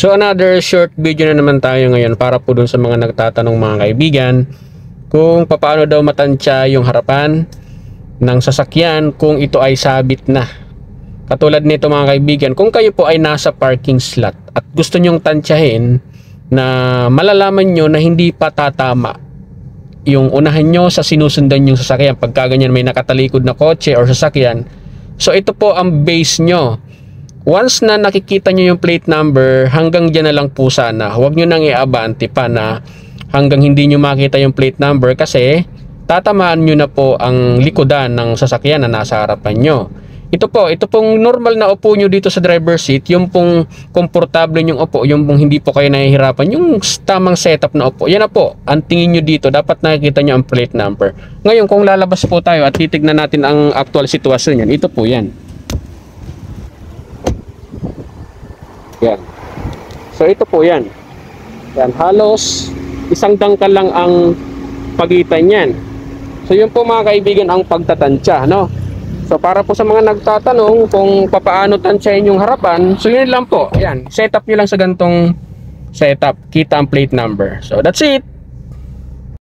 So another short video na naman tayo ngayon para po dun sa mga nagtatanong mga kaibigan kung paano daw matansya yung harapan ng sasakyan kung ito ay sabit na. Katulad nito mga kaibigan, kung kayo po ay nasa parking slot at gusto nyong tansyahin na malalaman nyo na hindi pa tatama yung unahan nyo sa sinusundan yung sasakyan, pagka ganyan may nakatalikod na kotse or sasakyan, so ito po ang base nyo. Once na nakikita nyo yung plate number, hanggang dyan na lang po sana. Huwag nyo nang i-abante pa na hanggang hindi nyo makita yung plate number kasi tatamaan nyo na po ang likodan ng sasakyan na nasa harapan nyo. Ito pong normal na upo nyo dito sa driver seat, yung pong komportable nyong upo, yung pong hindi po kayo nahihirapan, yung tamang setup na upo, yan na po, ang tingin nyo dito, dapat nakikita nyo ang plate number. Ngayon, kung lalabas po tayo at titignan natin ang actual sitwasyon yan, ito po yan. Yan. So ito po yan. Yan, halos isang dangkal lang ang pagitan yan. So yun po mga kaibigan ang pagtatansya, no? So para po sa mga nagtatanong kung paano tansyahin yung harapan, so yun lang po. Ayan, setup nyo lang sa gantong setup, kita ang plate number. So that's it.